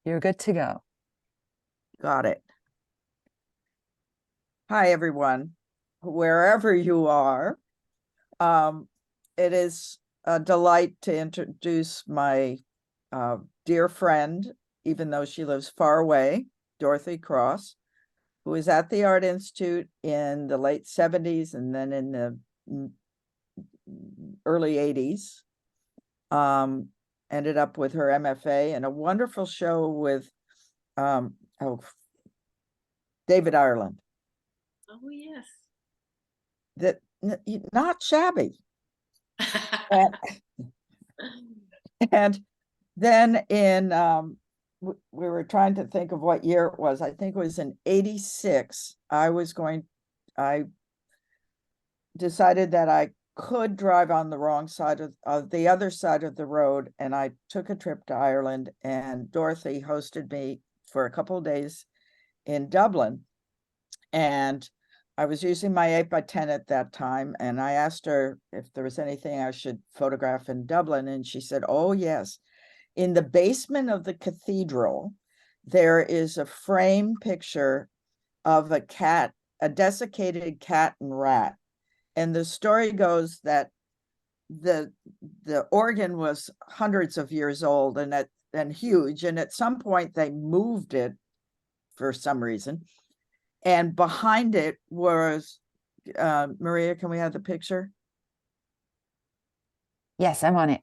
You're good to go. Got it. Hi, everyone, wherever you are. It is a delight to introduce my dear friend, even though she lives far away, Dorothy Cross, who was at the Art Institute in the late 70s and then in the early 80s. Ended up with her MFA and a wonderful show with David Ireland. Oh, yes. That not shabby. and, and then in we were trying to think of what year it was. I think it was in 86. I decided that I could drive on the wrong side of the other side of the road, and I took a trip to Ireland, and Dorothy hosted me for a couple of days in Dublin. And I was using my 8x10 at that time, and I asked her if there was anything I should photograph in Dublin, and she said, oh, yes. In the basement of the cathedral, there is a frame picture of a cat, a desiccated cat and rat. And the story goes that the organ was hundreds of years old and huge, and at some point they moved it for some reason. And behind it was, Maria, can we have the picture? Yes, I'm on it.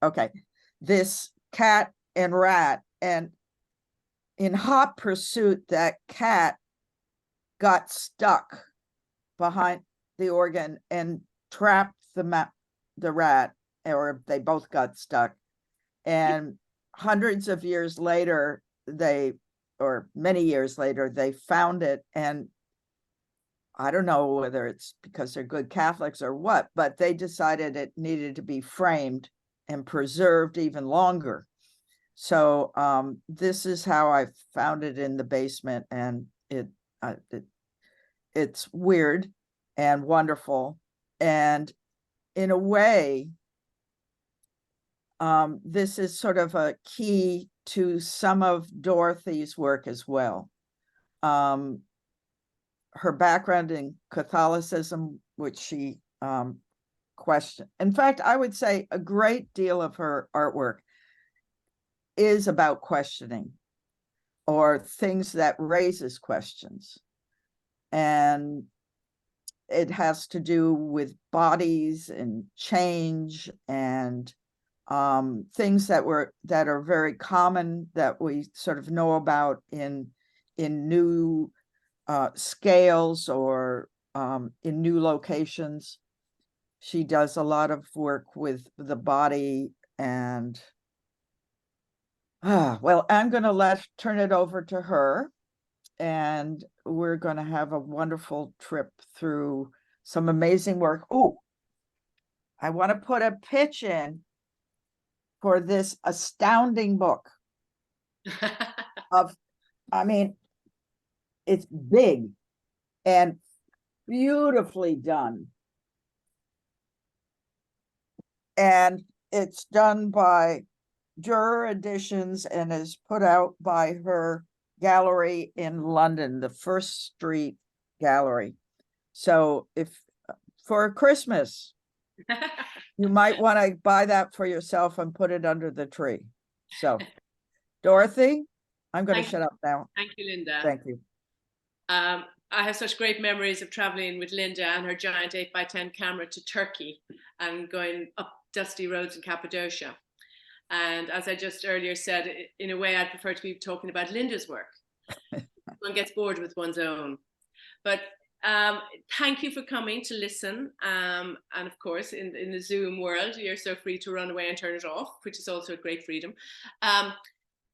Okay. This cat and rat, and in hot pursuit, that cat got stuck behind the organ and trapped the rat, or they both got stuck. And hundreds of years later, or many years later, they found it. And I don't know whether it's because they're good Catholics or what, but they decided it needed to be framed and preserved even longer. So this is how I found it in the basement, and it's weird and wonderful. And in a way, this is sort of a key to some of Dorothy's work as well. Her background in Catholicism, which she questioned. In fact, I would say a great deal of her artwork is about questioning or things that raises questions. And it has to do with bodies and change and things that are very common that we sort of know about in new scales or in new locations. She does a lot of work with the body, and well, I'm going to turn it over to her, and we're going to have a wonderful trip through some amazing work. Oh, I want to put a pitch in for this astounding book of, I mean, it's big and beautifully done. And it's done by Juror Editions and is put out by her gallery in London, the First Street Gallery. So if for Christmas, you might want to buy that for yourself and put it under the tree. So, Dorothy, I'm going to shut up now. Thank you, Linda. Thank you. I have such great memories of traveling with Linda and her giant 8x10 camera to Turkey and going up dusty roads in Cappadocia. And as I just earlier said, in a way, I'd prefer to be talking about Linda's work. One gets bored with one's own. But thank you for coming to listen. And of course, in the Zoom world, you're so free to run away and turn it off, which is also a great freedom.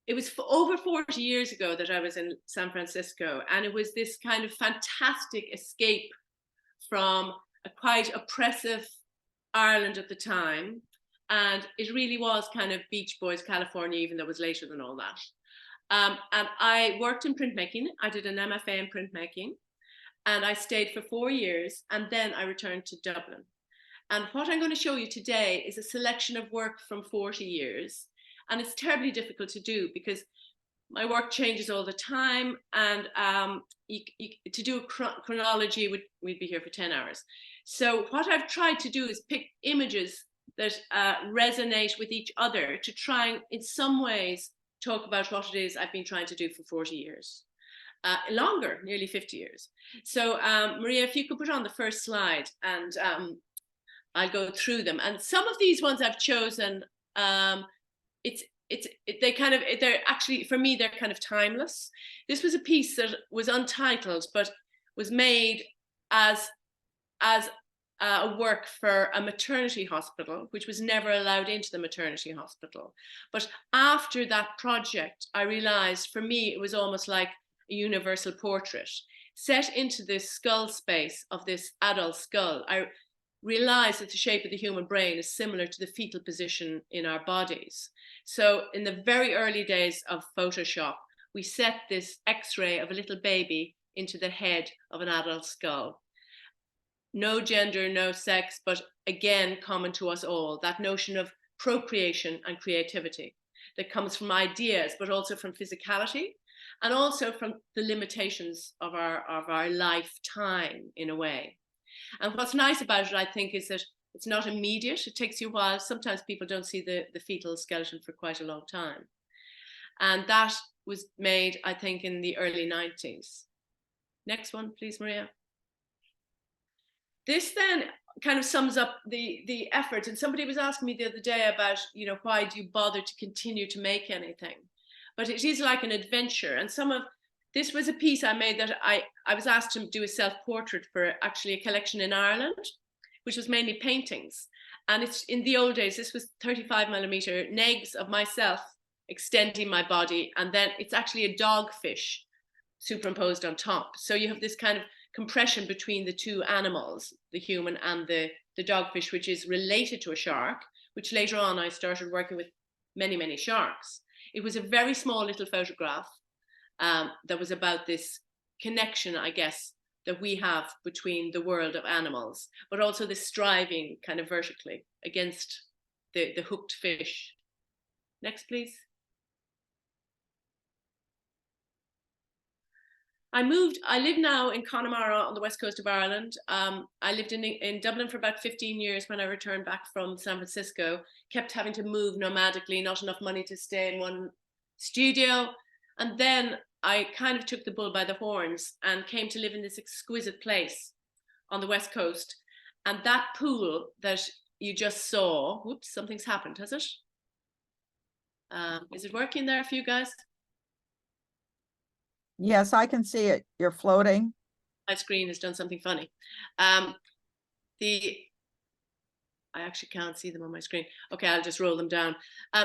It was over 40 years ago that I was in San Francisco, and it was this kind of fantastic escape from a quite oppressive Ireland at the time. And it really was kind of Beach Boys, California, even though it was later than all that. And I worked in printmaking. I did an MFA in printmaking, and I stayed for 4 years, and then I returned to Dublin. And what I'm going to show you today is a selection of work from 40 years. And it's terribly difficult to do because my work changes all the time, and to do a chronology, we'd be here for 10 hours. So what I've tried to do is pick images that resonate with each other to try and, in some ways, talk about what it is I've been trying to do for 40 years. Longer, nearly 50 years. So Maria, if you could put on the first slide, and I'll go through them. And some of these ones I've chosen, they're actually, for me, they're kind of timeless. This was a piece that was untitled, but was made as a work for a maternity hospital, which was never allowed into the maternity hospital. But after that project, I realized, for me, it was almost like a universal portrait set into this skull space of this adult skull. I realized that the shape of the human brain is similar to the fetal position in our bodies. So in the very early days of Photoshop, we set this X-ray of a little baby into the head of an adult skull. No gender, no sex, but again, common to us all, that notion of procreation and creativity that comes from ideas, but also from physicality, and also from the limitations of our lifetime, in a way. And what's nice about it, I think, is that it's not immediate. It takes you a while. Sometimes people don't see the fetal skeleton for quite a long time. And that was made, I think, in the early 90s. Next one, please, Maria. This then kind of sums up the effort. And somebody was asking me the other day about, why do you bother to continue to make anything? But it is like an adventure. And this was a piece I made that I was asked to do a self-portrait for actually a collection in Ireland, which was mainly paintings. And it's, in the old days, this was 35mm negs of myself extending my body. And then it's actually a dogfish superimposed on top. So you have this kind of compression between the two animals, the human and the dogfish, which is related to a shark, which later on I started working with many, many sharks. It was a very small little photograph that was about this connection, I guess, that we have between the world of animals, but also the striving kind of vertically against the hooked fish. Next, please. I live now in Connemara on the west coast of Ireland. I lived in Dublin for about 15 years when I returned back from San Francisco, kept having to move nomadically, not enough money to stay in one studio. And then I kind of took the bull by the horns and came to live in this exquisite place on the west coast. And that pool that you just saw, whoops, something's happened, has it? Is it working there for you guys? Yes, I can see it. You're floating. My screen has done something funny. I actually can't see them on my screen. Okay, I'll just roll them down.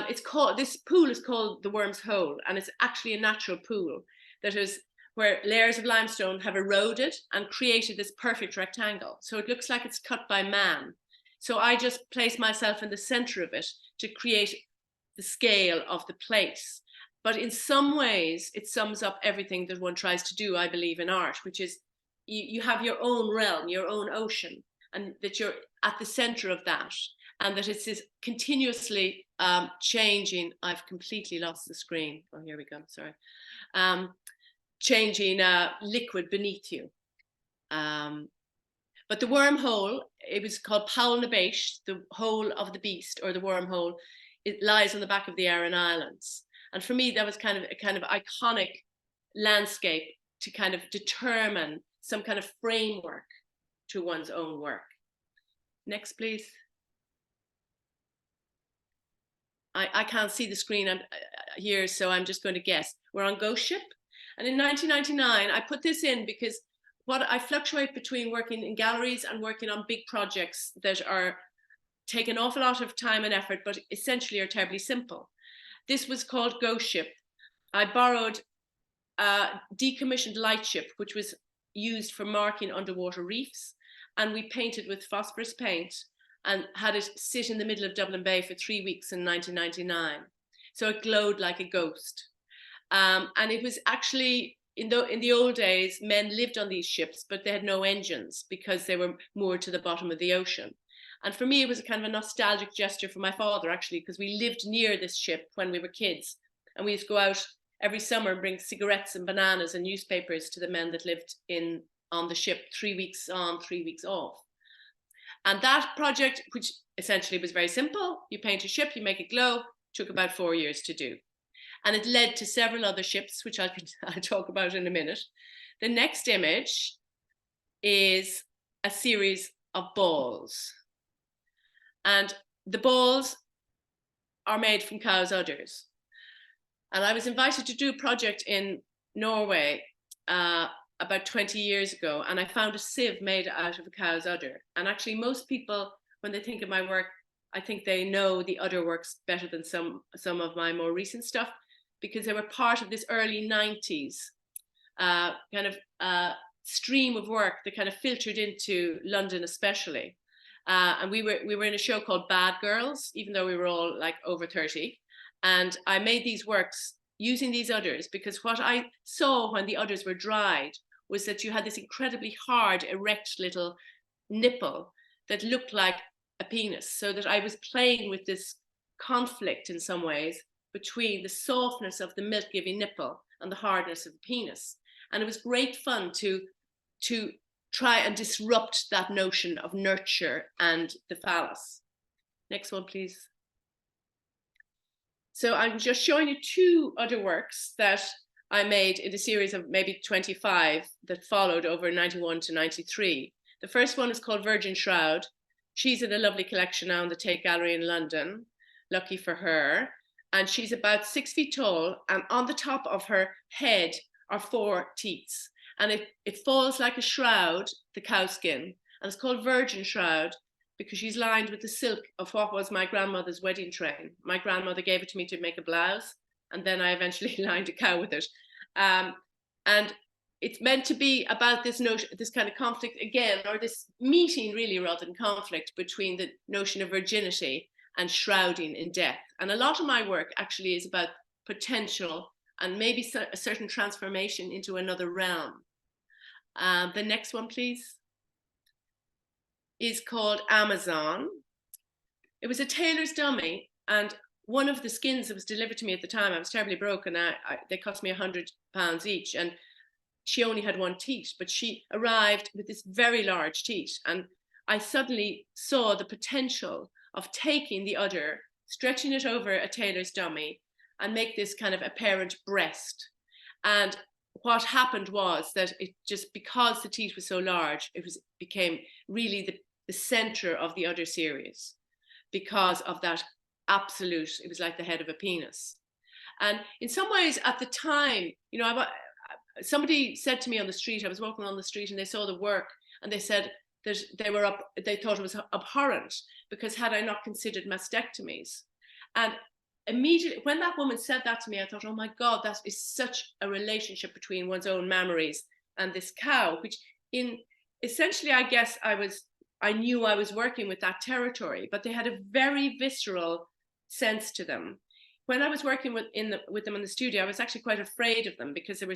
This pool is called the Worm's Hole, and it's actually a natural pool that is where layers of limestone have eroded and created this perfect rectangle. So it looks like it's cut by man. So I just place myself in the center of it to create the scale of the place. But in some ways, it sums up everything that one tries to do, I believe, in art, which is you have your own realm, your own ocean, and that you're at the center of that, and that it's this continuously changing. I've completely lost the screen. Oh, here we go. Sorry. Changing liquid beneath you. But the wormhole, it was called Paul na Beish, the hole of the beast, or the wormhole. It lies on the back of the Aran Islands. And for me, that was kind of iconic landscape to kind of determine some kind of framework to one's own work. Next, please. I can't see the screen here, so I'm just going to guess. We're on Ghost Ship. And in 1999, I put this in because I fluctuate between working in galleries and working on big projects that take an awful lot of time and effort, but essentially are terribly simple. This was called Ghost Ship. I borrowed a decommissioned lightship, which was used for marking underwater reefs, and we painted with phosphorus paint and had it sit in the middle of Dublin Bay for 3 weeks in 1999. So it glowed like a ghost. And it was actually, in the old days, men lived on these ships, but they had no engines because they were moored to the bottom of the ocean. And for me, it was a kind of a nostalgic gesture for my father, actually, because we lived near this ship when we were kids. And we used to go out every summer bring cigarettes and bananas and newspapers to the men that lived on the ship, 3 weeks on, 3 weeks off. And that project, which essentially was very simple, you paint a ship, you make it glow, took about 4 years to do. And it led to several other ships, which I'll talk about in a minute. The next image is a series of balls. And the balls are made from cows' udders. And I was invited to do a project in Norway about 20 years ago, and I found a sieve made out of a cow's udder. And actually most people, when they think of my work, I think they know the udder works better than some of my more recent stuff, because they were part of this early 90s kind of stream of work that kind of filtered into London especially. And we were in a show called Bad Girls, even though we were all like over 30. And I made these works using these udders, because what I saw when the udders were dried was that you had this incredibly hard, erect little nipple that looked like a penis. So that I was playing with this conflict in some ways between the softness of the milk-giving nipple and the hardness of the penis. And it was great fun to try and disrupt that notion of nurture and the phallus. Next one, please. So I'm just showing you 2 other works that I made in a series of maybe 25 that followed over 91 to 93. The first one is called Virgin Shroud. She's in a lovely collection now in the Tate Gallery in London, lucky for her. And she's about 6 feet tall, and on the top of her head are 4 teats. And it falls like a shroud, the cow skin, and it's called Virgin Shroud because she's lined with the silk of what was my grandmother's wedding train. My grandmother gave it to me to make a blouse, and then I eventually lined a cow with it. And it's meant to be about this notion, this kind of conflict again, or this meeting really rather than conflict between the notion of virginity and shrouding in death. And a lot of my work actually is about potential and maybe a certain transformation into another realm. The next one, please, is called Amazon. It was a tailor's dummy, and one of the skins that was delivered to me at the time, I was terribly broke, and they cost me £100 each, and she only had 1 teat, but she arrived with this very large teat, and I suddenly saw the potential of taking the udder, stretching it over a tailor's dummy, and make this kind of apparent breast. And what happened was that it just, because the teat was so large, became really the center of the udder series, because of that absolute, it was like the head of a penis. And in some ways at the time, you know, somebody said to me on the street, I was walking on the street and they saw the work and they said that they thought it was abhorrent because had I not considered mastectomies. And immediately when that woman said that to me, I thought, oh my God, that is such a relationship between one's own memories and this cow, which essentially, I guess I knew I was working with that territory, but they had a very visceral sense to them. When I was working with them in the studio, I was actually quite afraid of them because they were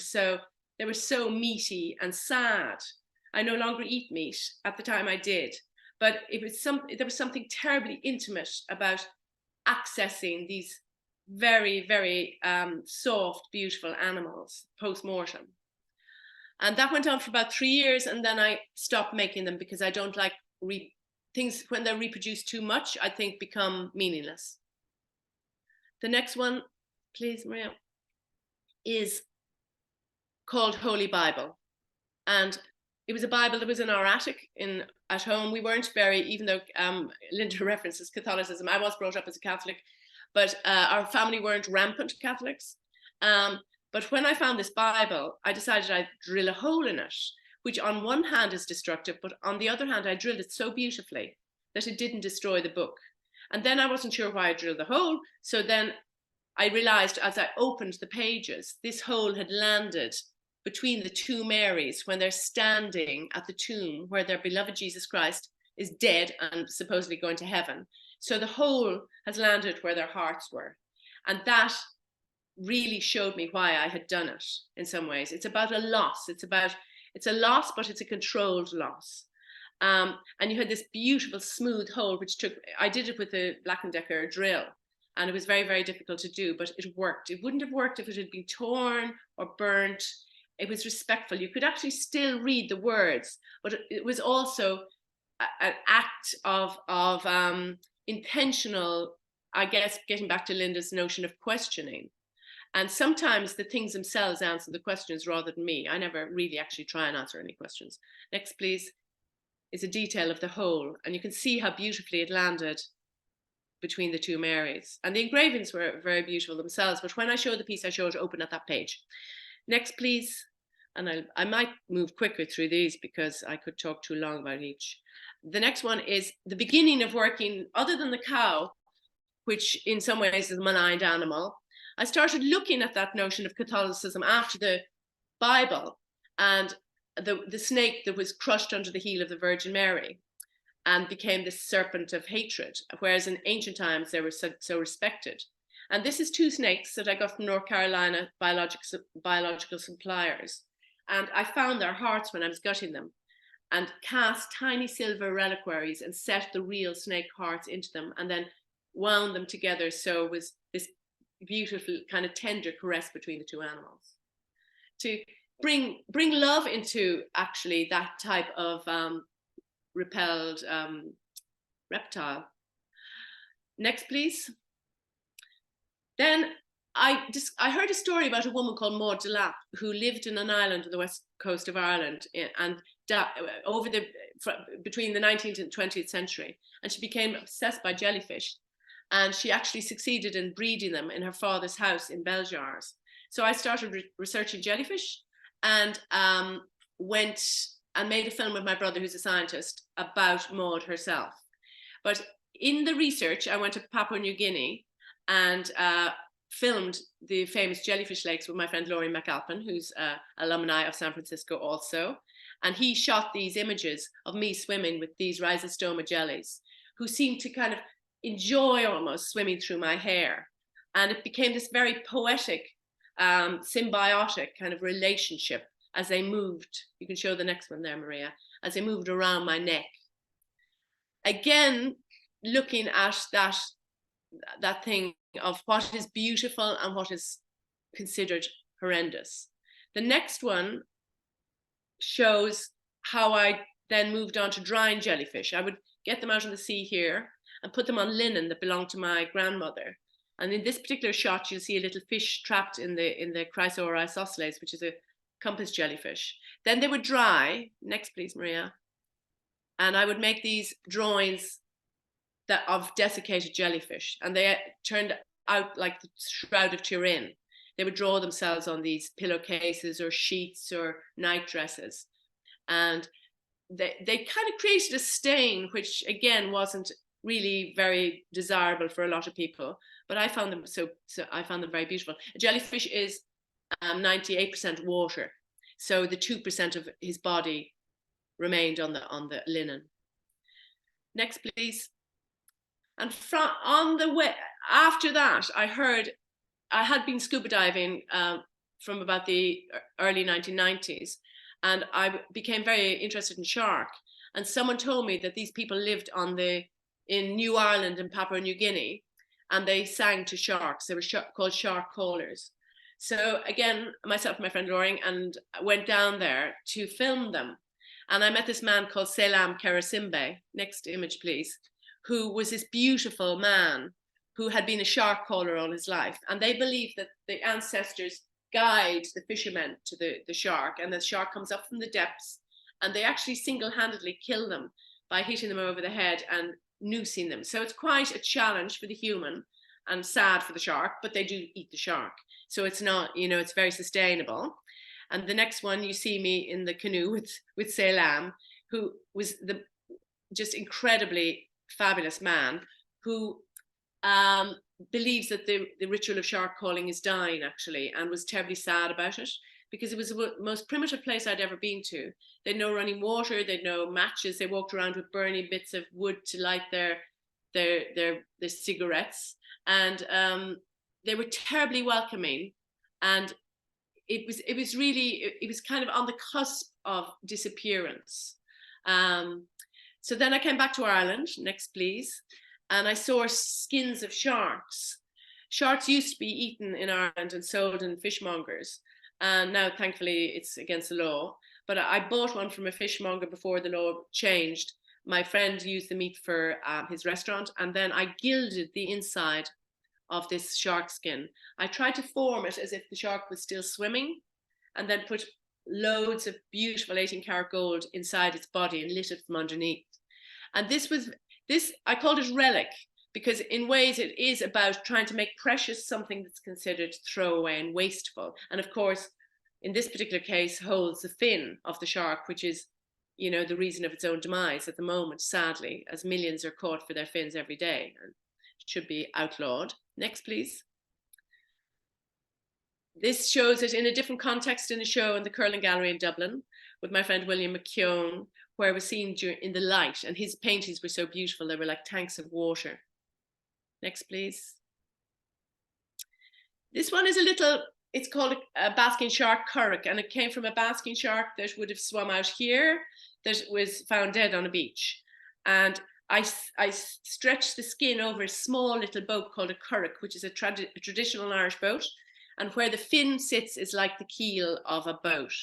so meaty and sad. I no longer eat meat. At the time I did, but there was something terribly intimate about accessing these very, very soft, beautiful animals post-mortem. And that went on for about 3 years, and then I stopped making them because I don't like things when they're reproduced too much, I think become meaningless. The next one, please, Maria, is called Holy Bible. And it was a Bible that was in our attic at home. We weren't very, even though Linda references Catholicism, I was brought up as a Catholic, but our family weren't rampant Catholics. But when I found this Bible, I decided I'd drill a hole in it, which on one hand is destructive, but on the other hand, I drilled it so beautifully that it didn't destroy the book. And then I wasn't sure why I drilled the hole. So then I realized as I opened the pages, this hole had landed between the 2 Marys when they're standing at the tomb where their beloved Jesus Christ is dead and supposedly going to heaven. So the hole has landed where their hearts were. And that really showed me why I had done it in some ways. It's about a loss. It's a loss, but it's a controlled loss. And you had this beautiful smooth hole, which I did it with a Black & Decker drill. And it was very, very difficult to do, but it worked. It wouldn't have worked if it had been torn or burnt. It was respectful. You could actually still read the words, but it was also an act of intentional, I guess, getting back to Linda's notion of questioning. And sometimes the things themselves answer the questions rather than me. I never really actually try and answer any questions. Next, please, is a detail of the whole. And you can see how beautifully it landed between the two Marys. And the engravings were very beautiful themselves. But when I show the piece, I show it open at that page. Next, please. And I might move quicker through these because I could talk too long about each. The next one is the beginning of working, other than the cow, which in some ways is a maligned animal. I started looking at that notion of Catholicism after the Bible and the snake that was crushed under the heel of the Virgin Mary and became this serpent of hatred, whereas in ancient times they were so respected. And this is two snakes that I got from North Carolina biological suppliers. And I found their hearts when I was gutting them and cast tiny silver reliquaries and set the real snake hearts into them and then wound them together. So it was this beautiful kind of tender caress between the two animals. To bring love into actually that type of repelled reptile. Next, please. Then I heard a story about a woman called Maud de Lapp who lived in an island on the west coast of Ireland and between the 19th and 20th century, and she became obsessed by jellyfish, and she actually succeeded in breeding them in her father's house in bell jars. So I started researching jellyfish and went and made a film with my brother, who's a scientist, about Maud herself. But in the research, I went to Papua New Guinea and filmed the famous jellyfish lakes with my friend Laurie McAlpin, who's alumni of San Francisco also. And he shot these images of me swimming with these rhizostoma jellies, who seemed to kind of enjoy almost swimming through my hair. And it became this very poetic, symbiotic kind of relationship as they moved. You can show the next one there, Maria, as they moved around my neck. Again, looking at that thing of what is beautiful and what is considered horrendous. The next one shows how I then moved on to drying jellyfish. I would get them out of the sea here and put them on linen that belonged to my grandmother. And in this particular shot, you'll see a little fish trapped in the Chrysaor isosceles, which is a compass jellyfish. Then they would dry. Next, please, Maria. And I would make these drawings of desiccated jellyfish, and they turned out like the Shroud of Turin. They would draw themselves on these pillowcases or sheets or night dresses, and they kind of created a stain, which again wasn't really very desirable for a lot of people. But I found them so I found them very beautiful. A jellyfish is 98% water, so the 2% of his body remained on the linen. Next, please. And on the way after that, I had been scuba diving from about the early 1990s, and I became very interested in shark. And someone told me that these people lived in New Ireland and Papua New Guinea, and they sang to sharks. They were called shark callers. So again, myself and my friend Loring and went down there to film them. And I met this man called Selam Karasimbe. Next image, please. Who was this beautiful man who had been a shark caller all his life. And they believe that the ancestors guide the fishermen to the shark, and the shark comes up from the depths, and they actually single-handedly kill them by hitting them over the head and noosing them. So it's quite a challenge for the human and sad for the shark, but they do eat the shark. So it's not, it's very sustainable. And the next one, you see me in the canoe with Selam, who was just incredibly fabulous man who believes that the ritual of shark calling is dying, actually, and was terribly sad about it because it was the most primitive place I'd ever been to. They'd no running water, they'd no matches, they walked around with burning bits of wood to light their cigarettes, and they were terribly welcoming, and it was kind of on the cusp of disappearance. So then I came back to Ireland, next please, and I saw skins of sharks Sharks used to be eaten in Ireland and sold in fishmongers. And now, thankfully, it's against the law. But I bought one from a fishmonger before the law changed. My friend used the meat for his restaurant, and then I gilded the inside of this shark skin. I tried to form it as if the shark was still swimming, and then put loads of beautiful 18-karat gold inside its body and lit it from underneath. And I called it relic, because in ways it is about trying to make precious something that's considered throwaway and wasteful. And of course, in this particular case, holds the fin of the shark, which is, you know, the reason of its own demise at the moment, sadly, as millions are caught for their fins every day, and it should be outlawed. Next, please. This shows it in a different context in a show in the Curling Gallery in Dublin with my friend William McKeown, where it was seen in the light, and his paintings were so beautiful, they were like tanks of water. Next, please. This one is it's called a basking shark currach, and it came from a basking shark that would have swum out here that was found dead on a beach. And I stretched the skin over a small little boat called a currach, which is a traditional Irish boat. And where the fin sits is like the keel of a boat.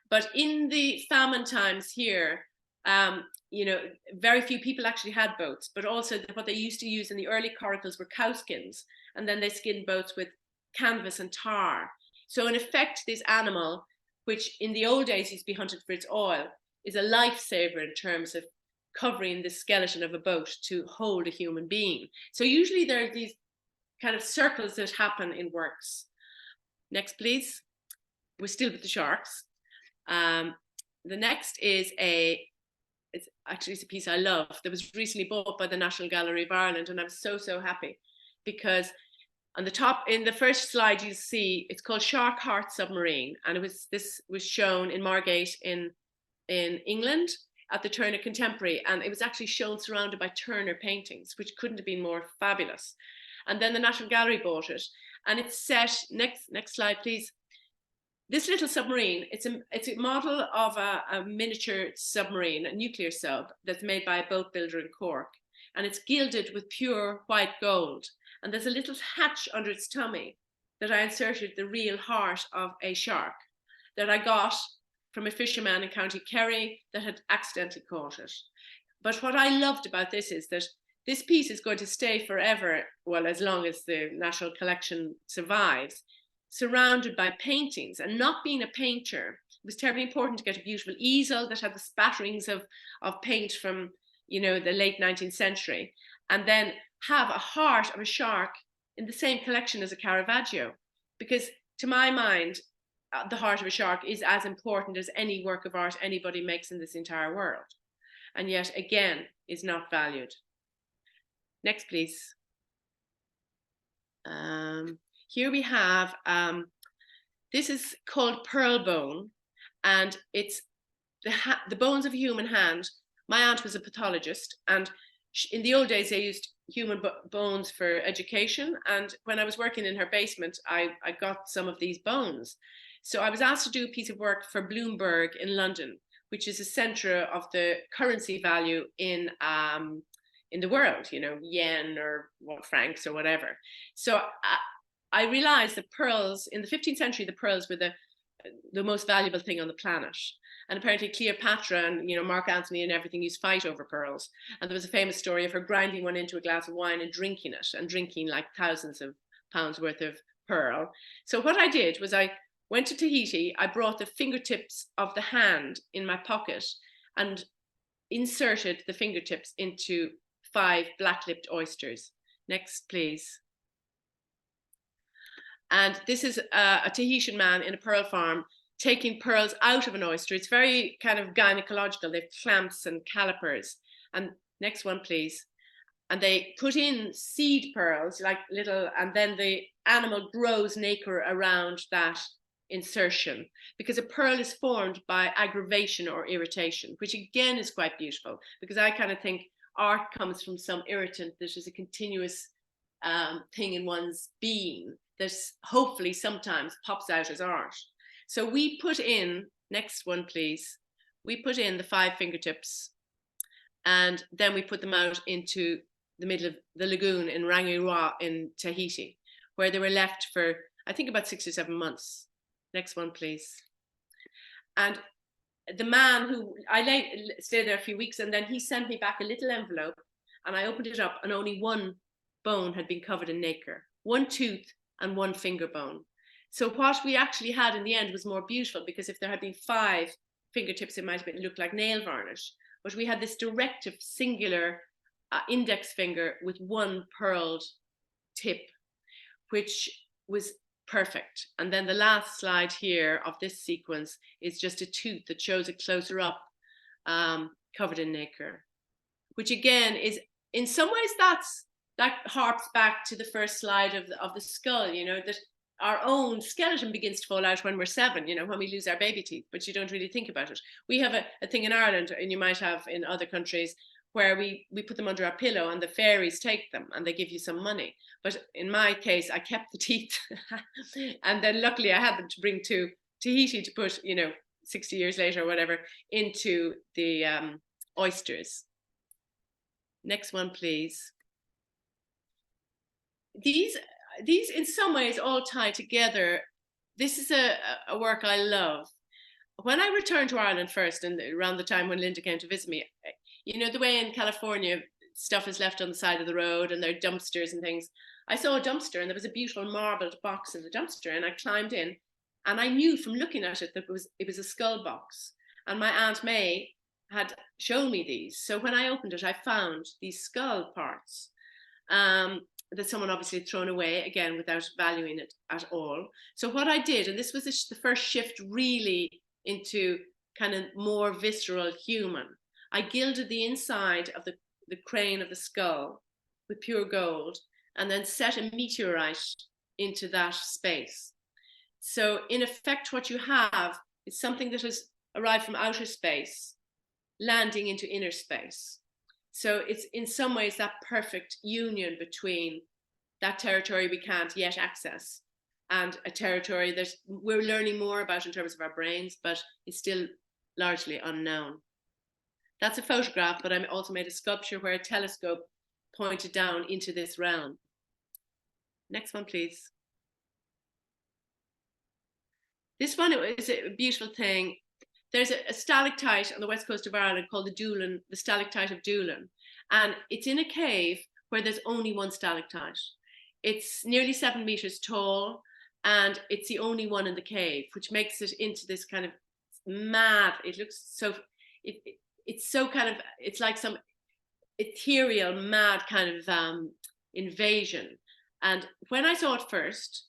But in the famine times here, you know, very few people actually had boats, but also what they used to use in the early coracles were cow skins. And then they skinned boats with canvas and tar. So in effect, this animal, which in the old days used to be hunted for its oil, is a lifesaver in terms of covering the skeleton of a boat to hold a human being. So usually there are these kind of circles that happen in works. Next, please. We're still with the sharks. The next is it's a piece I love that was recently bought by the National Gallery of Ireland, and I'm so happy because on the top, in the first slide, you see it's called Shark Heart Submarine, and this was shown in Margate in England at the Turner Contemporary, and it was actually shown surrounded by Turner paintings, which couldn't have been more fabulous. And then the National Gallery bought it, and it's set, next slide, please. This little submarine, it's a model of a miniature submarine, a nuclear sub, that's made by a boat builder in Cork. And it's gilded with pure white gold. And there's a little hatch under its tummy that I inserted the real heart of a shark that I got from a fisherman in County Kerry that had accidentally caught it. But what I loved about this is that this piece is going to stay forever, well, as long as the National Collection survives, surrounded by paintings. And not being a painter, it was terribly important to get a beautiful easel that had the spatterings of paint from, you know, the late 19th century, and then have a heart of a shark in the same collection as a Caravaggio. Because to my mind, the heart of a shark is as important as any work of art anybody makes in this entire world. And yet, again, is not valued. Next, please. Here we have, this is called pearl bone, and it's the bones of a human hand. My aunt was a pathologist, and in the old days they used human bones for education, and when I was working in her basement, I got some of these bones. So I was asked to do a piece of work for Bloomberg in London, which is a centre of the currency value in the world, you know, yen or francs or whatever. So I realized that pearls, in the 15th century, the pearls were the most valuable thing on the planet. And apparently Cleopatra and, you know, Mark Antony and everything used to fight over pearls. And there was a famous story of her grinding one into a glass of wine and drinking it, and drinking like thousands of pounds worth of pearl. So what I did was I went to Tahiti, I brought the fingertips of the hand in my pocket and inserted the fingertips into 5 black-lipped oysters. Next, please. And this is a Tahitian man in a pearl farm taking pearls out of an oyster. It's very kind of gynecological. They have clamps and calipers. And next one, please. And they put in seed pearls, like little, and then the animal grows nacre around that insertion, because a pearl is formed by aggravation or irritation, which again is quite beautiful, because I kind of think art comes from some irritant that is a continuous thing in one's being that hopefully sometimes pops out as art. So we put in, next one please, we put in the 5 fingertips, and then we put them out into the middle of the lagoon in Rangiroa in Tahiti, where they were left for, I think, about 6 or 7 months. Next one, please. And the man who, stayed there a few weeks, and then he sent me back a little envelope, and I opened it up, and only one bone had been covered in nacre, one tooth and one finger bone. So what we actually had in the end was more beautiful, because if there had been 5 fingertips, it might have looked like nail varnish. But we had this directive singular index finger with one pearled tip, which was perfect. And then the last slide here of this sequence is just a tooth that shows it closer up, covered in nacre, which again is, in some ways, that harps back to the first slide of the skull, you know, that our own skeleton begins to fall out when we're 7, you know, when we lose our baby teeth, but you don't really think about it. We have a thing in Ireland, and you might have in other countries, where we put them under our pillow and the fairies take them and they give you some money. But in my case, I kept the teeth and then luckily I had them to bring to Tahiti to put, you know, 60 years later or whatever, into the oysters. Next one, please. These in some ways all tie together. This is a work I love. When I returned to Ireland first, and around the time when Linda came to visit me, you know, the way in California stuff is left on the side of the road and there are dumpsters and things. I saw a dumpster and there was a beautiful marbled box in the dumpster, and I climbed in, and I knew from looking at it that it was a skull box. And my Aunt May had shown me these. So when I opened it, I found these skull parts that someone obviously had thrown away, again, without valuing it at all. So what I did, and this was the first shift really into kind of more visceral human, I gilded the inside of the crane of the skull with pure gold, and then set a meteorite into that space. So in effect, what you have is something that has arrived from outer space, landing into inner space. So it's in some ways that perfect union between that territory we can't yet access and a territory that we're learning more about in terms of our brains, but it's still largely unknown. That's a photograph, but I also made a sculpture where a telescope pointed down into this realm. Next one, please. This one is a beautiful thing. There's a stalactite on the west coast of Ireland called the stalactite of Doolin. And it's in a cave where there's only one stalactite. It's nearly 7 meters tall, and it's the only one in the cave, which makes it into this kind of mad, it looks so, it's so kind of, it's like some ethereal, mad kind of invasion. And when I saw it first,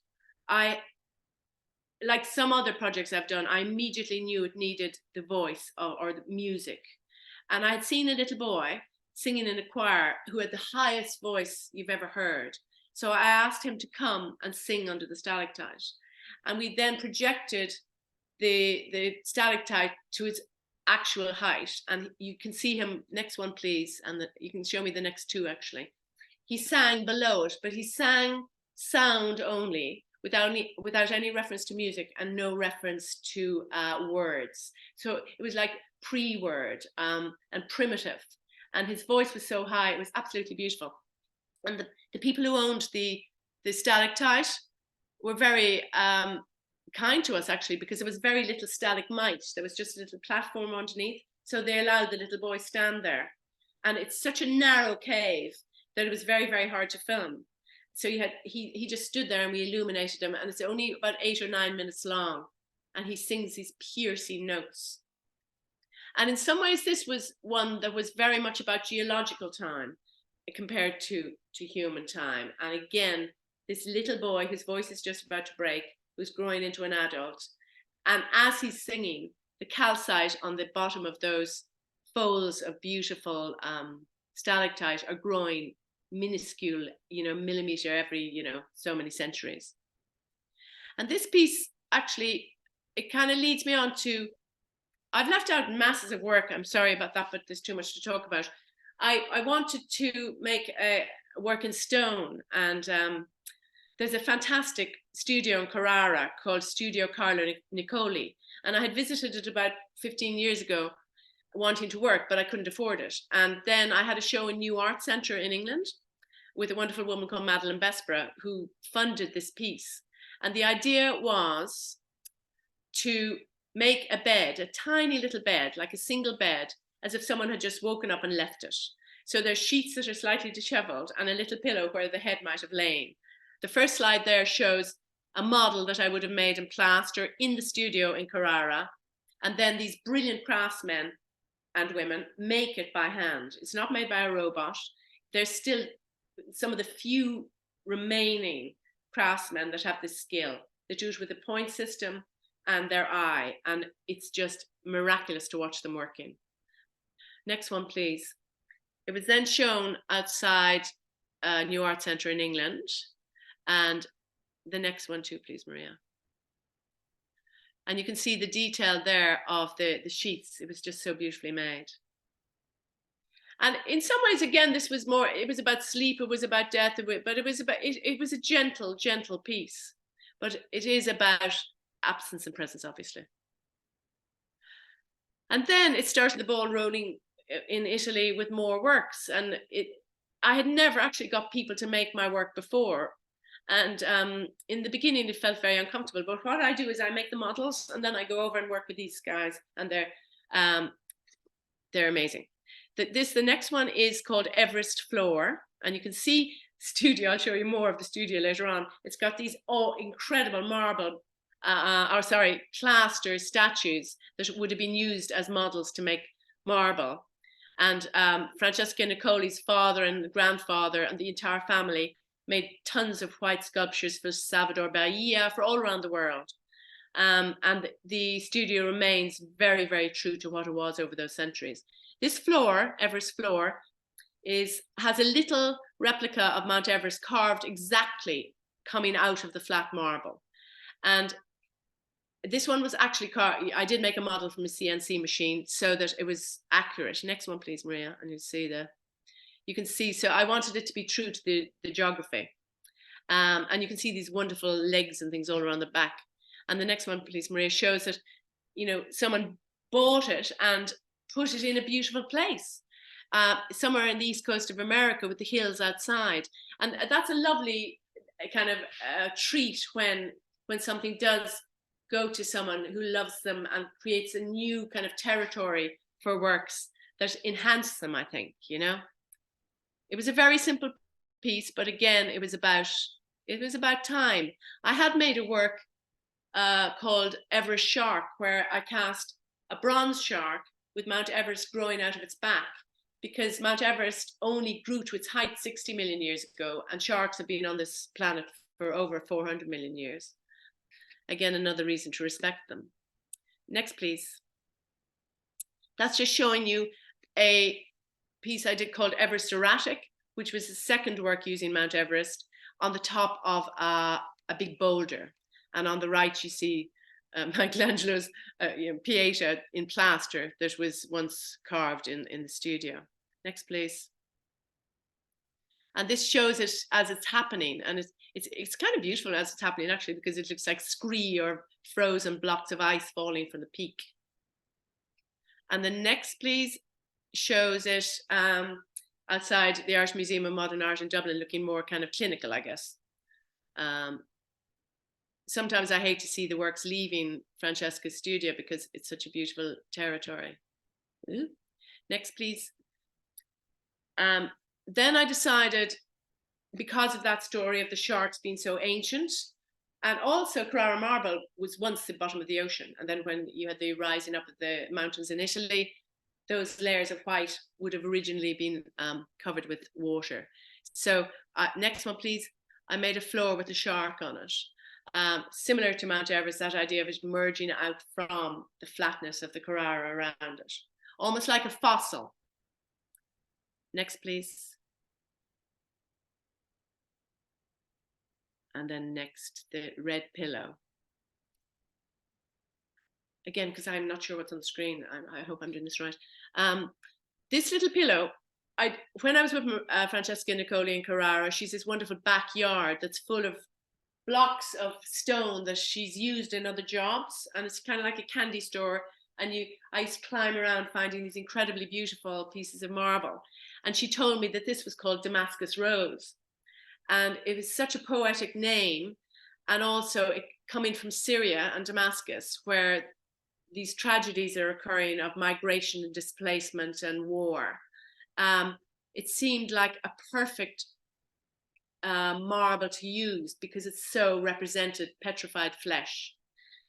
like some other projects I've done, I immediately knew it needed the voice or the music. And I had seen a little boy singing in a choir who had the highest voice you've ever heard. So I asked him to come and sing under the stalactite. And we then projected the stalactite to its actual height. And you can see him, next one, please. And you can show me the next 2, actually. He sang below it, but he sang sound only, without any reference to music and no reference to words. So it was like pre-word and primitive. And his voice was so high, it was absolutely beautiful. And the people who owned the stalactite were very kind to us, actually, because there was very little stalagmite. There was just a little platform underneath. So they allowed the little boy stand there. And it's such a narrow cave that it was very, very hard to film. So he just stood there and we illuminated him, and it's only about 8 or 9 minutes long, and he sings these piercing notes. And in some ways, this was one that was very much about geological time compared to human time. And again, this little boy whose voice is just about to break, who's growing into an adult, and as he's singing, the calcite on the bottom of those folds of beautiful stalactite are growing minuscule, millimeter every, so many centuries. And this piece, actually, it kind of leads me on to, I've left out masses of work, I'm sorry about that, but there's too much to talk about. I wanted to make a work in stone, and there's a fantastic studio in Carrara called Studio Carlo Nicoli, and I had visited it about 15 years ago wanting to work, but I couldn't afford it. And then I had a show in New Art Centre in England with a wonderful woman called Madeleine Bespra, who funded this piece. And the idea was to make a bed, a tiny little bed, like a single bed, as if someone had just woken up and left it. So there's sheets that are slightly disheveled and a little pillow where the head might have lain. The first slide there shows a model that I would have made in plaster in the studio in Carrara. And then these brilliant craftsmen and women make it by hand. It's not made by a robot. There's still some of the few remaining craftsmen that have this skill. They do it with a point system and their eye, and it's just miraculous to watch them working. Next one, please. It was then shown outside New Art Centre in England. And the next one too, please, Maria. And you can see the detail there of the sheets. It was just so beautifully made. And in some ways, again, this was more, it was about sleep, it was about death, but it was about, it was a gentle, gentle piece. But it is about absence and presence, obviously. And then it started the ball rolling in Italy with more works. And I had never actually got people to make my work before. And in the beginning, it felt very uncomfortable. But what I do is I make the models and then I go over and work with these guys, and they're amazing. The next one is called Everest Floor. And you can see studio, I'll show you more of the studio later on. It's got these incredible marble, plaster statues that would have been used as models to make marble. And Francesca Nicoli's father and grandfather and the entire family made tons of white sculptures for Salvador Bahia, for all around the world. And the studio remains very, very true to what it was over those centuries. This floor, Everest Floor, has a little replica of Mount Everest carved exactly coming out of the flat marble. And this one was actually carved. I did make a model from a CNC machine so that it was accurate. Next one, please, Maria. And you can see, so I wanted it to be true to the geography. And you can see these wonderful legs and things all around the back. And the next one, please, Maria, shows that, someone bought it and put it in a beautiful place, somewhere in the east coast of America with the hills outside. And that's a lovely kind of treat when something does go to someone who loves them and creates a new kind of territory for works that enhance them, I think, It was a very simple piece, but again, it was about time. I had made a work called Everest Shark, where I cast a bronze shark with Mount Everest growing out of its back, because Mount Everest only grew to its height 60 million years ago, and sharks have been on this planet for over 400 million years. Again, another reason to respect them. Next, please. That's just showing you a piece I did called Everest Erotic, which was the second work using Mount Everest on the top of a big boulder. And on the right, you see Michelangelo's Pieta in plaster that was once carved in the studio. Next, please. And this shows it as it's happening. And it's kind of beautiful as it's happening, actually, because it looks like scree or frozen blocks of ice falling from the peak. And the next, please, shows it outside the Art Museum of Modern Art in Dublin, looking more kind of clinical, I guess. Sometimes I hate to see the works leaving Francesca's studio because it's such a beautiful territory. Ooh. Next, please. Then I decided, because of that story of the sharks being so ancient, and also Carrara marble was once the bottom of the ocean. And then when you had the rising up of the mountains in Italy, those layers of white would have originally been covered with water. So next one, please. I made a floor with a shark on it. Similar to Mount Everest, that idea of it emerging out from the flatness of the Carrara around it. Almost like a fossil. Next, please. And then next, the red pillow. Again, because I'm not sure what's on the screen, I hope I'm doing this right. This little pillow, when I was with Francesca Nicoli in Carrara, she's this wonderful backyard that's full of blocks of stone that she's used in other jobs, and it's kind of like a candy store. And I used to climb around finding these incredibly beautiful pieces of marble. And she told me that this was called Damascus rose. And it was such a poetic name, and also it coming from Syria and Damascus, where these tragedies are occurring of migration and displacement and war. It seemed like a perfect marble to use because it's so represented petrified flesh.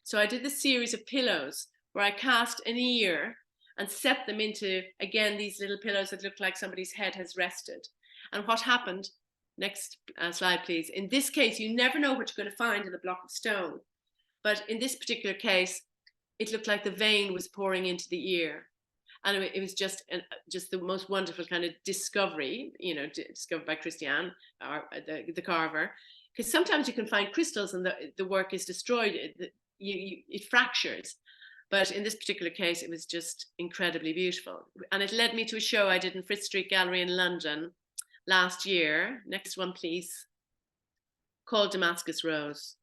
So I did this series of pillows where I cast an ear and set them into, again, these little pillows that look like somebody's head has rested. And what happened, next slide please, in this case you never know what you're going to find in the block of stone, but in this particular case it looked like the vein was pouring into the ear. And it was just the most wonderful kind of discovery, you know, discovered by Christiane, the carver, because sometimes you can find crystals and the work is destroyed, it fractures. But in this particular case, it was just incredibly beautiful. And it led me to a show I did in Frith Street Gallery in London last year. Next one, please. Called Damascus Rose.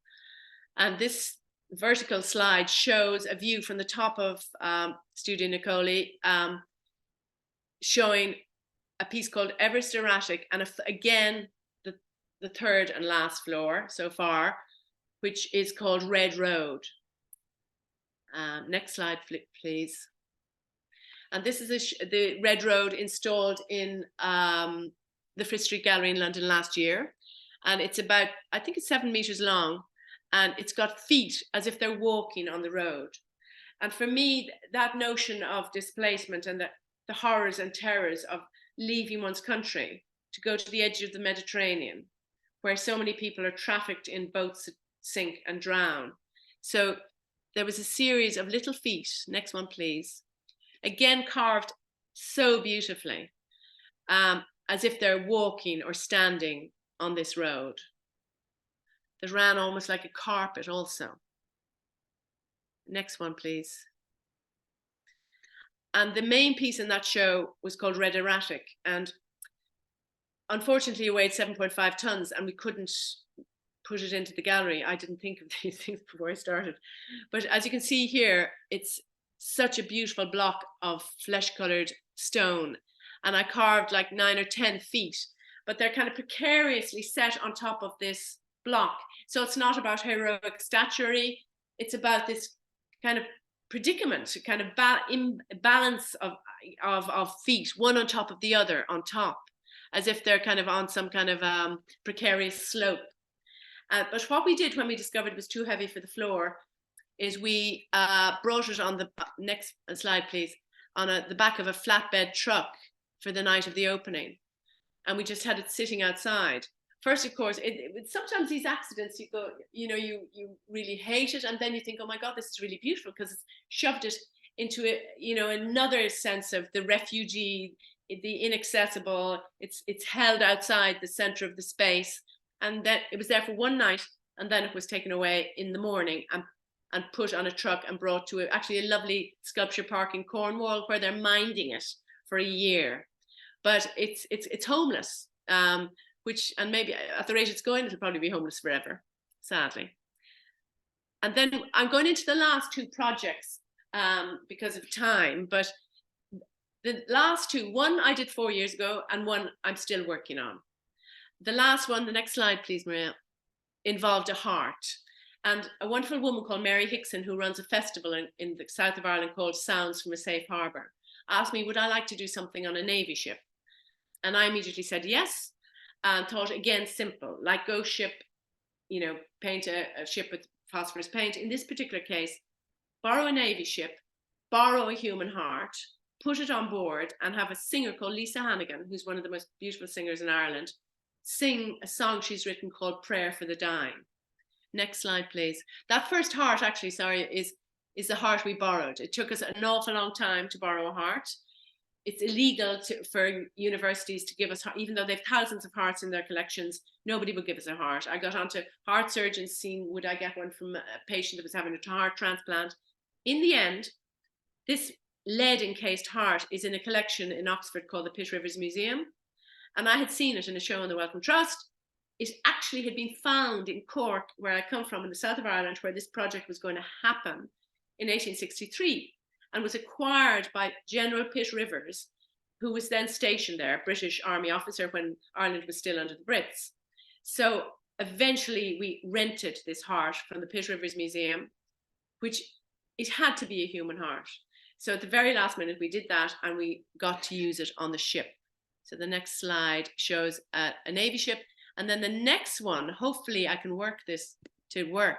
And this vertical slide shows a view from the top of Studio Nicoli, showing a piece called Everest Erotic, and again the third and last floor so far, which is called Red Road. Next slide please. And this is the Red Road installed in the Frith Street Gallery in London last year, and it's about, I think it's 7 meters long, and it's got feet as if they're walking on the road. And for me, that notion of displacement and the horrors and terrors of leaving one's country to go to the edge of the Mediterranean, where so many people are trafficked in boats that sink and drown. So there was a series of little feet, next one please, again carved so beautifully, as if they're walking or standing on this road, that ran almost like a carpet also. Next one, please. And the main piece in that show was called Red Erotic. And unfortunately, it weighed 7.5 tons and we couldn't put it into the gallery. I didn't think of these things before I started. But as you can see here, it's such a beautiful block of flesh-colored stone. And I carved like 9 or 10 feet, but they're kind of precariously set on top of this block. So it's not about heroic statuary, it's about this kind of predicament, kind of imbalance of feet, one on top of the other on top, as if they're kind of on some kind of precarious slope. But what we did when we discovered it was too heavy for the floor is we brought it on the next slide please, on the back of a flatbed truck for the night of the opening, and we just had it sitting outside. First, of course, sometimes these accidents, you go, you know, you really hate it, and then you think, oh my God, this is really beautiful because it's shoved it into a, you know, another sense of the refugee, the inaccessible. It's held outside the center of the space, and then it was there for one night, and then it was taken away in the morning and put on a truck and brought to actually a lovely sculpture park in Cornwall where they're minding it for a year. But it's homeless. Which, and maybe at the rate it's going, it'll probably be homeless forever, sadly. And then I'm going into the last two projects because of time, but the last two, one I did 4 years ago and one I'm still working on. The last one, the next slide please, Maria, involved a heart. And a wonderful woman called Mary Hickson, who runs a festival in the south of Ireland called Sounds from a Safe Harbour, asked me, would I like to do something on a Navy ship? And I immediately said yes. And thought, again, simple, like ghost ship, you know, paint a ship with phosphorus paint. In this particular case, borrow a Navy ship, borrow a human heart, put it on board, and have a singer called Lisa Hannigan, who's one of the most beautiful singers in Ireland, sing a song she's written called Prayer for the Dying. Next slide, please. That first heart, actually, sorry, is the heart we borrowed. It took us an awful long time to borrow a heart. It's illegal for universities to give us, even though they have thousands of hearts in their collections, nobody would give us a heart. I got onto heart surgeons seeing, would I get one from a patient that was having a heart transplant? In the end, this lead encased heart is in a collection in Oxford called the Pitt Rivers Museum. And I had seen it in a show on the Wellcome Trust. It actually had been found in Cork, where I come from, in the south of Ireland, where this project was going to happen in 1863. And was acquired by General Pitt Rivers, who was then stationed there, British Army officer when Ireland was still under the Brits. So eventually we rented this heart from the Pitt Rivers Museum, which it had to be a human heart. So at the very last minute, we did that and we got to use it on the ship. So the next slide shows a Navy ship. And then the next one, hopefully I can work this to work.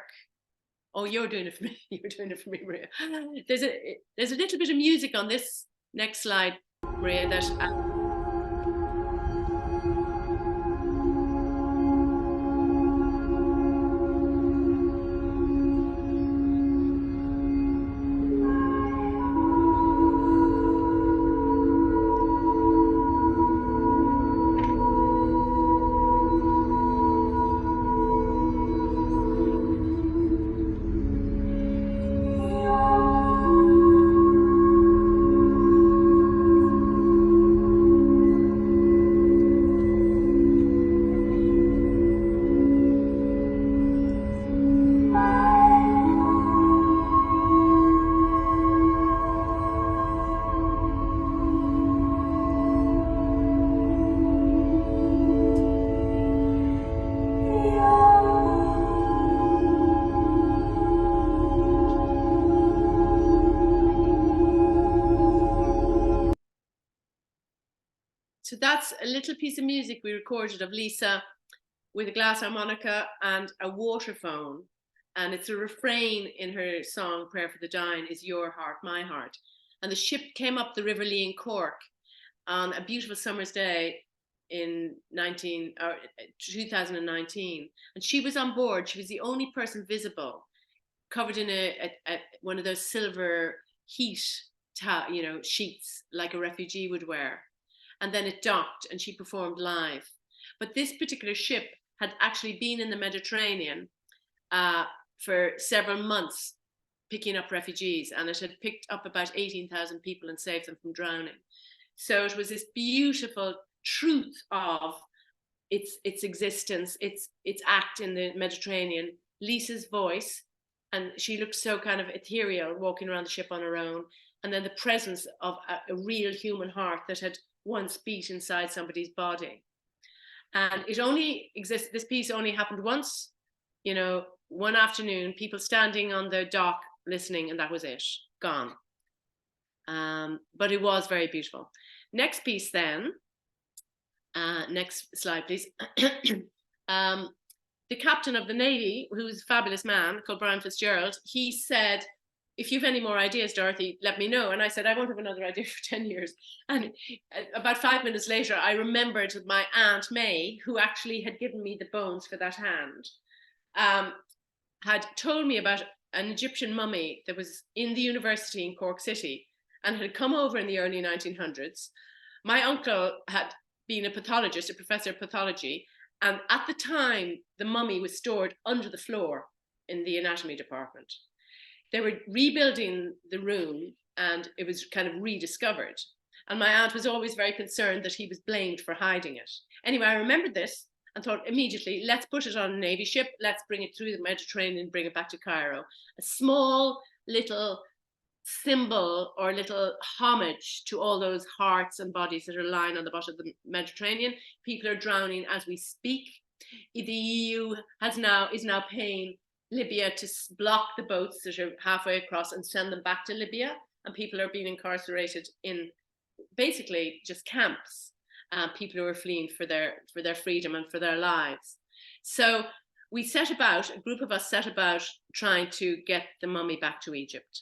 Oh, you're doing it for me. You're doing it for me, Maria. There's a little bit of music on this next slide, Maria, that so that's a little piece of music we recorded of Lisa with a glass harmonica and a waterphone. And it's a refrain in her song, Prayer for the Dying, is your heart, my heart. And the ship came up the River Lee in Cork on a beautiful summer's day in 2019. And she was on board. She was the only person visible, covered in one of those silver heat sheets like a refugee would wear. And then it docked and she performed live. But this particular ship had actually been in the Mediterranean for several months picking up refugees, and it had picked up about 18,000 people and saved them from drowning. So it was this beautiful truth of its existence, its act in the Mediterranean, Lisa's voice, and she looked so kind of ethereal walking around the ship on her own, and then the presence of a real human heart that had once beat inside somebody's body. And it only exists, this piece only happened once, one afternoon, people standing on the dock listening, and that was it, gone. But it was very beautiful. Next piece then, next slide please. The captain of the Navy, who's a fabulous man called Brian Fitzgerald, he said, if you've any more ideas, Dorothy, let me know. And I said, I won't have another idea for 10 years. And about 5 minutes later, I remembered my Aunt May, who actually had given me the bones for that hand, had told me about an Egyptian mummy that was in the university in Cork City and had come over in the early 1900s. My uncle had been a pathologist, a professor of pathology. And at the time, the mummy was stored under the floor in the anatomy department. They were rebuilding the room and it was kind of rediscovered. And my aunt was always very concerned that he was blamed for hiding it. Anyway, I remembered this and thought immediately, let's put it on a Navy ship. Let's bring it through the Mediterranean and bring it back to Cairo. A small little symbol or little homage to all those hearts and bodies that are lying on the bottom of the Mediterranean. People are drowning as we speak. The EU is now paying Libya to block the boats that are halfway across and send them back to Libya, and people are being incarcerated in basically just camps. People who are fleeing for their freedom and for their lives. So a group of us set about trying to get the mummy back to Egypt.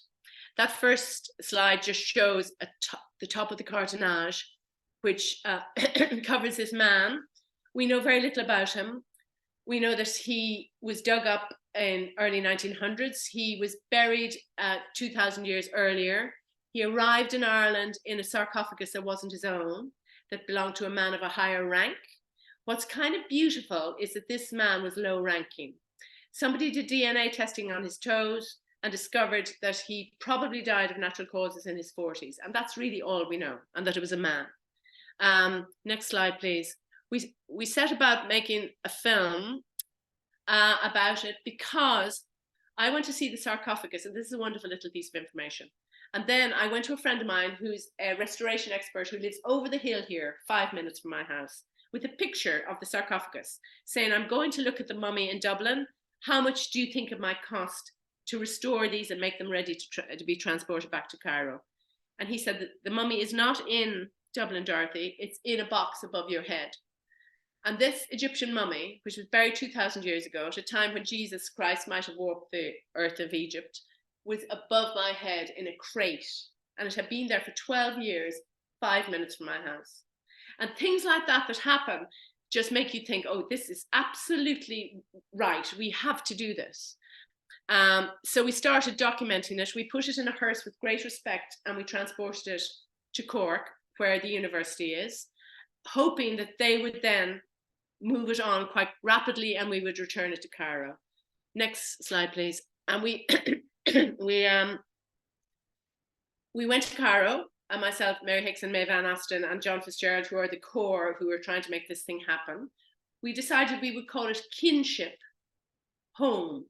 That first slide just shows the top of the cartonnage, which covers this man. We know very little about him. We know that he was dug up in early 1900s. He was buried 2,000 years earlier. He arrived in Ireland in a sarcophagus that wasn't his own, that belonged to a man of a higher rank. What's kind of beautiful is that this man was low ranking. Somebody did DNA testing on his toes and discovered that he probably died of natural causes in his 40s. And that's really all we know, and that it was a man. Next slide, please. We set about making a film about it because I went to see the sarcophagus, and this is a wonderful little piece of information. And then I went to a friend of mine who's a restoration expert who lives over the hill here, 5 minutes from my house. with a picture of the sarcophagus, saying, I'm going to look at the mummy in Dublin. How much do you think it might cost to restore these and make them ready to be transported back to Cairo? And he said that the mummy is not in Dublin, Dorothy, it's in a box above your head. And this Egyptian mummy, which was buried 2,000 years ago, at a time when Jesus Christ might have walked the earth of Egypt, was above my head in a crate. And it had been there for 12 years, 5 minutes from my house. And things like that happen just make you think, oh, this is absolutely right. We have to do this. So we started documenting it. We put it in a hearse with great respect, and we transported it to Cork, where the university is, hoping that they would then move it on quite rapidly and we would return it to Carrara. Next slide, please. And we went to Cairo, and myself, Mary Hicks and Mae Van Aston and John Fitzgerald, who are the core who were trying to make this thing happen. We decided we would call it Kinship Home.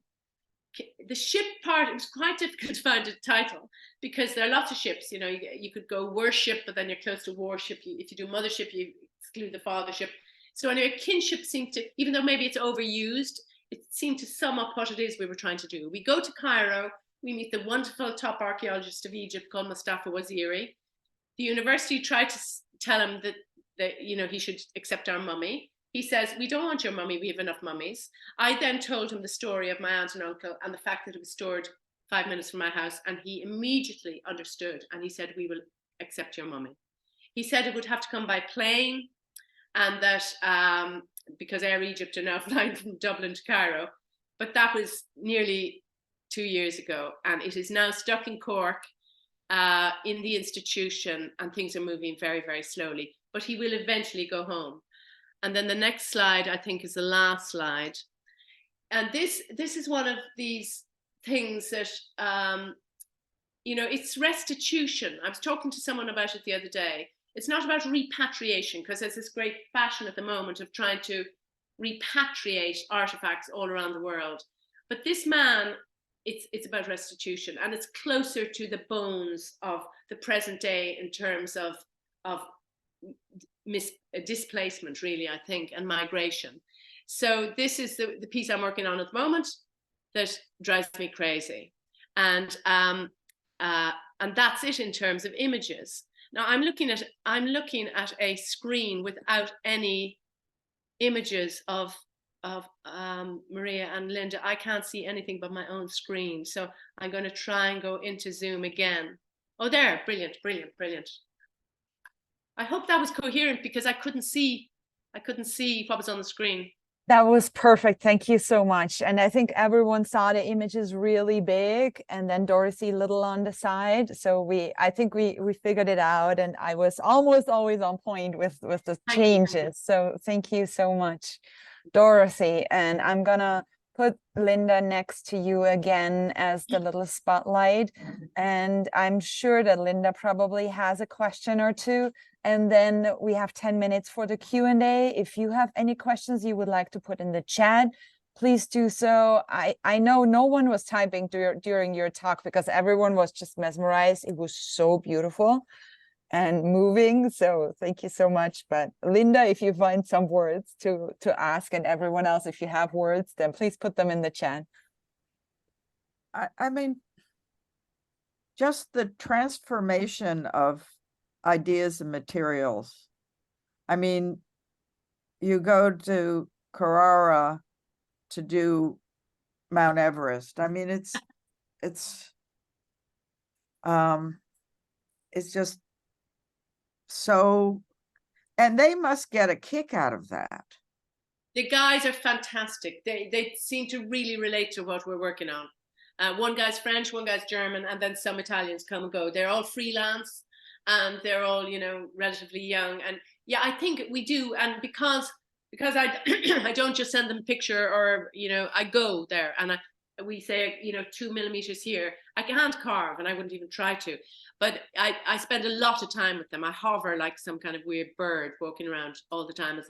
The ship part, it was quite difficult to find a title because there are lots of ships. You know, you could go worship, but then you're close to warship. If you do mothership, you exclude the fathership. So anyway, kinship seemed to, even though maybe it's overused, it seemed to sum up what it is we were trying to do. We go to Cairo, we meet the wonderful top archaeologist of Egypt called Mustafa Waziri. The university tried to tell him that you know, he should accept our mummy. He says, we don't want your mummy, we have enough mummies. I then told him the story of my aunt and uncle and the fact that it was stored 5 minutes from my house, and he immediately understood, and he said, we will accept your mummy. He said it would have to come by plane, and that because Air Egypt are now flying from Dublin to Cairo, but that was nearly 2 years ago, and it is now stuck in Cork in the institution, and things are moving very, very slowly, but he will eventually go home. And then the next slide, I think, is the last slide. And this is one of these things that, you know, it's restitution. I was talking to someone about it the other day. It's not about repatriation, because there's this great fashion at the moment of trying to repatriate artifacts all around the world. But this man, it's about restitution, and it's closer to the bones of the present day in terms of displacement, really, I think, and migration. So this is the piece I'm working on at the moment that drives me crazy, and that's it in terms of images. Now I'm looking at a screen without any images of Maria and Linda. I can't see anything but my own screen, so I'm going to try and go into Zoom again. Oh, there, brilliant, brilliant, brilliant. I hope that was coherent, because I couldn't see what was on the screen. That was perfect. Thank you so much. And I think everyone saw the images really big and then Dorothy little on the side. So I think we figured it out, and I was almost always on point with the changes. So thank you so much, Dorothy. And I'm gonna put Linda next to you again as the little spotlight. And I'm sure that Linda probably has a question or two. And then we have 10 minutes for the Q&A. If you have any questions you would like to put in the chat, please do so. I know no one was typing during your talk because everyone was just mesmerized. It was so beautiful and moving. So thank you so much. But Linda, if you find some words to ask, and everyone else, if you have words, then please put them in the chat. I mean, just the transformation of ideas and materials. I mean, you go to Carrara to do Mount Everest. I mean, it's just so, and they must get a kick out of that. The guys are fantastic. They seem to really relate to what we're working on. One guy's French, one guy's German, and then some Italians come and go. They're all freelance, and they're all, you know, relatively young. And yeah, I think we do. And because I I don't just send them a picture, or, you know, I go there and we say, you know, 2 millimeters here. I can't carve, and I wouldn't even try to. But I spend a lot of time with them. I hover like some kind of weird bird, walking around all the time as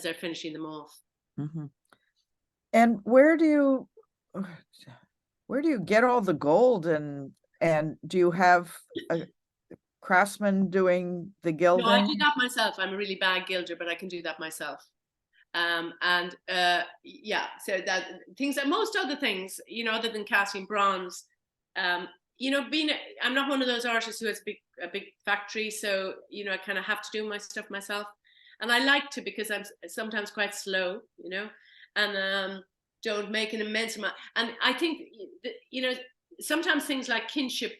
they're finishing them off. Mm-hmm. And where do you get all the gold, and do you have craftsman doing the No, gilding? I do that myself. I'm a really bad gilder, but I can do that myself. Yeah, so that things that most other things, you know, other than casting bronze, you know, I'm not one of those artists who has a big factory, so you know, I kind of have to do my stuff myself, and I like to because I'm sometimes quite slow, you know, and don't make an immense amount. And I think you know, sometimes things like kinship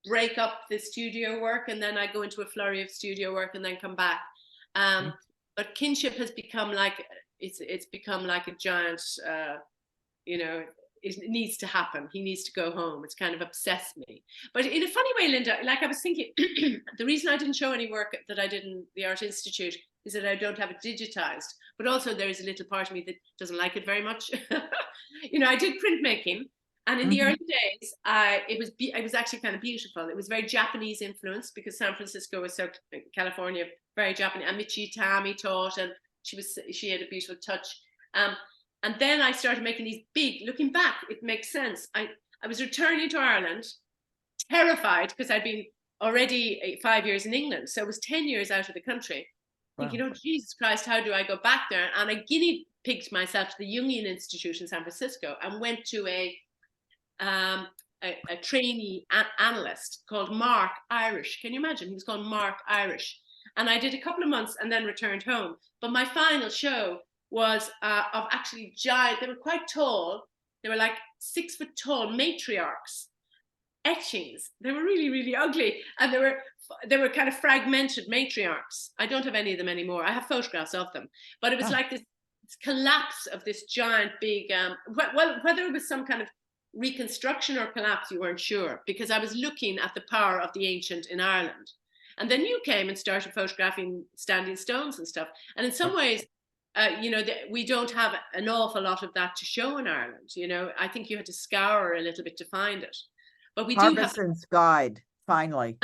break up the studio work, and then I go into a flurry of studio work and then come back. But kinship has become like it's become like a giant, you know, it needs to happen. He needs to go home. It's kind of obsessed me. But in a funny way, Linda, like I was thinking, the reason I didn't show any work that I did in the Art Institute is that I don't have it digitized. But also there is a little part of me that doesn't like it very much. You know, I did printmaking. And in the early days, it was actually kind of beautiful. It was very Japanese influenced because San Francisco was so, California, very Japanese. And Michi Tami taught, and she had a beautiful touch. And then I started making these big, looking back, it makes sense. I was returning to Ireland, terrified because I'd been already 5 years in England. So it was 10 years out of the country. Wow. Thinking, oh, Jesus Christ, how do I go back there? And I guinea pigged myself to the Jungian Institute in San Francisco and went to a trainee analyst called Mark Irish. Can you imagine? He was called Mark Irish. And I did a couple of months and then returned home. But my final show was of actually giant, they were quite tall. They were like 6 foot tall matriarchs, etchings. They were really, really ugly. And they were kind of fragmented matriarchs. I don't have any of them anymore. I have photographs of them. But it was like this collapse of this giant big, well, whether it was some kind of reconstruction or collapse, you weren't sure, because I was looking at the power of the ancient in Ireland. And then you came and started photographing standing stones and stuff. And in some ways, you know, we don't have an awful lot of that to show in Ireland. You know, I think you had to scour a little bit to find it. But we Harbison's Guide, finally.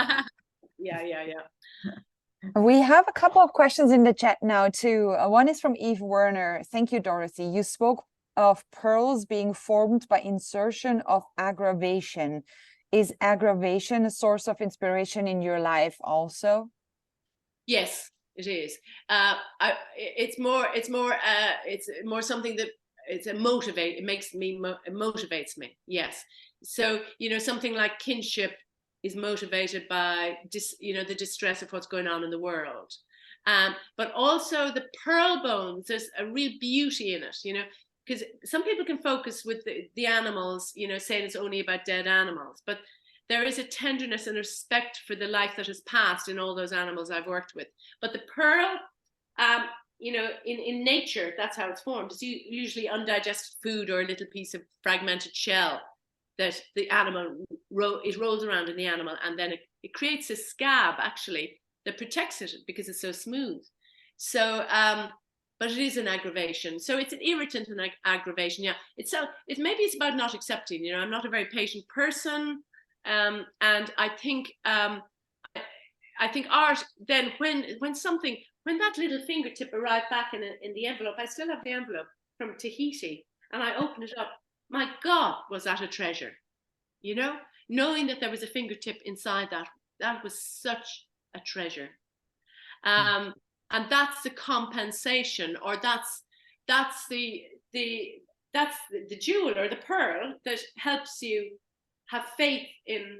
Yeah. We have a couple of questions in the chat now too. One is from Eve Werner. Thank you, Dorothy. You spoke of pearls being formed by insertion of aggravation. Is aggravation a source of inspiration in your life also? Yes, it is. It's more something that it makes me, it motivates me. Yes. So, you know, something like kinship is motivated by the distress of what's going on in the world. But also the pearl bones, there's a real beauty in it, you know, because some people can focus with the animals, you know, saying it's only about dead animals, but there is a tenderness and respect for the life that has passed in all those animals I've worked with. But the pearl, you know, in nature, that's how it's formed. It's usually undigested food or a little piece of fragmented shell that the animal, it rolls around in the animal, and then it creates a scab, actually, that protects it because it's so smooth. So, but it is an aggravation. So it's an irritant and aggravation. Yeah, maybe it's about not accepting. You know, I'm not a very patient person, and I think art. Then when that little fingertip arrived back in the envelope, I still have the envelope from Tahiti, and I opened it up. My God, was that a treasure? You know, knowing that there was a fingertip inside that was such a treasure. And that's the compensation, or that's the jewel or the pearl that helps you have faith in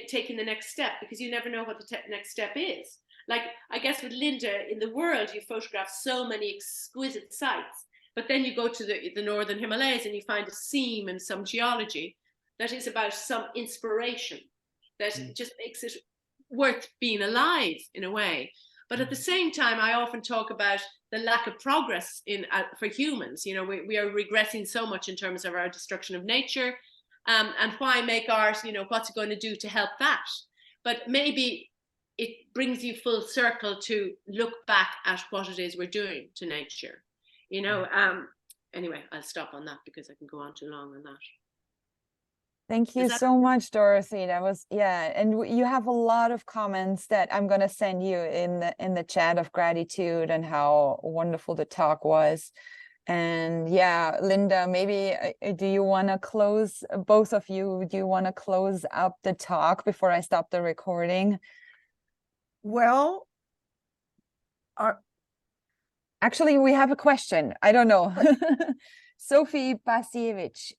taking the next step, because you never know what the next step is. Like, I guess with Linda, in the world, you photograph so many exquisite sites, but then you go to the northern Himalayas and you find a seam and some geology that is about some inspiration that just makes it worth being alive in a way. But at the same time, I often talk about the lack of progress for humans. You know, we are regressing so much in terms of our destruction of nature, and why make art? You know, what's it going to do to help that? But maybe it brings you full circle to look back at what it is we're doing to nature. You know, anyway, I'll stop on that because I can go on too long on that. Thank you so much, Dorothy. That was, yeah. And you have a lot of comments that I'm going to send you in the chat of gratitude and how wonderful the talk was. And yeah, Linda, maybe do you want to close, both of you, do you want to close up the talk before I stop the recording? Well, are, Actually, we have a question. I don't know. Sophie Basiewicz,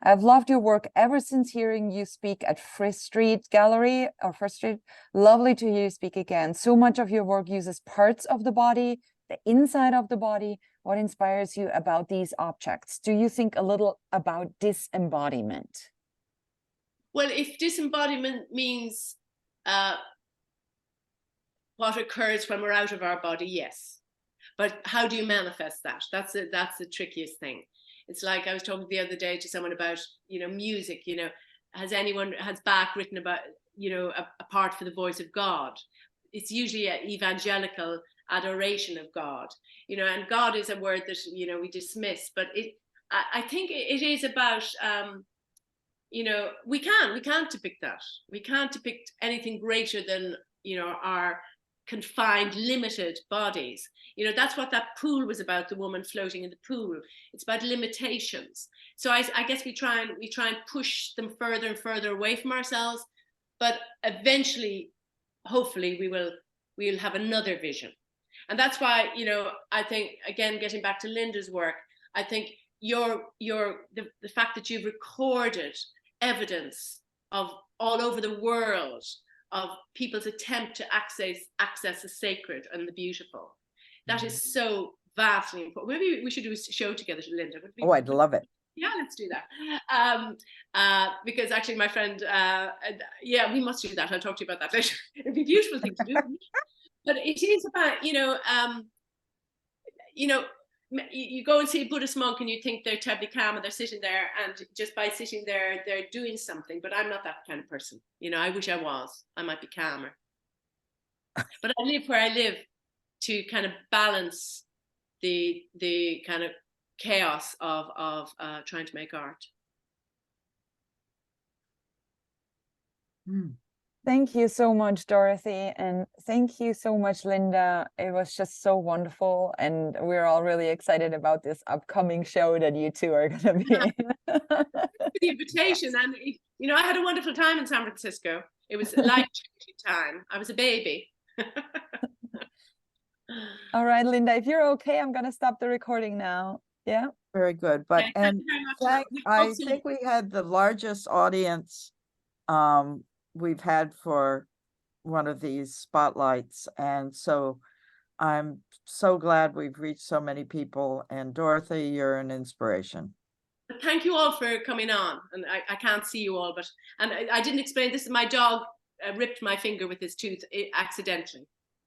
I've loved your work ever since hearing you speak at First Street Gallery or First Street. Lovely to hear you speak again. So much of your work uses parts of the body, the inside of the body. What inspires you about these objects? Do you think a little about disembodiment? Well, if disembodiment means what occurs when we're out of our body, yes. But how do you manifest that? That's the trickiest thing. It's like I was talking the other day to someone about, music. Has Bach written about, a part for the voice of God? It's usually an evangelical adoration of God, and God is a word that, we dismiss, but I think it is about, we can't depict that. We can't depict anything greater than, our confined, limited bodies. That's what that pool was about, the woman floating in the pool. It's about limitations. So I guess we try and push them further and further away from ourselves, but eventually, hopefully, we'll have another vision. And that's why, I think, again, getting back to Linda's work, I think the fact that you've recorded evidence of all over the world of people's attempt to access the sacred and the beautiful. That is so vastly important. Maybe we should do a show together, Linda. oh, I'd love it. Yeah, let's do that. Because actually my friend, we must do that. I'll talk to you about that later. It'd be a beautiful thing to do. But it is about, you go and see a Buddhist monk and you think they're terribly calm and they're sitting there, and just by sitting there, they're doing something. But I'm not that kind of person. I wish I was. I might be calmer. But I live where I live to kind of balance the kind of chaos of trying to make art. Thank you so much, Dorothy, and thank you so much, Linda. It was just so wonderful, and we're all really excited about this upcoming show that you two are going to be in. The invitation, and I had a wonderful time in San Francisco. It was a life-changing time. I was a baby. All right, Linda, if you're okay, I'm going to stop the recording now. Yeah. Very good. But Okay, thank you very much. I think we had the largest audience we've had for one of these spotlights, and so I'm so glad we've reached so many people. And Dorothy, you're an inspiration. Thank you all for coming on. And I can't see you all, but I didn't explain this. My dog ripped my finger with his tooth accidentally.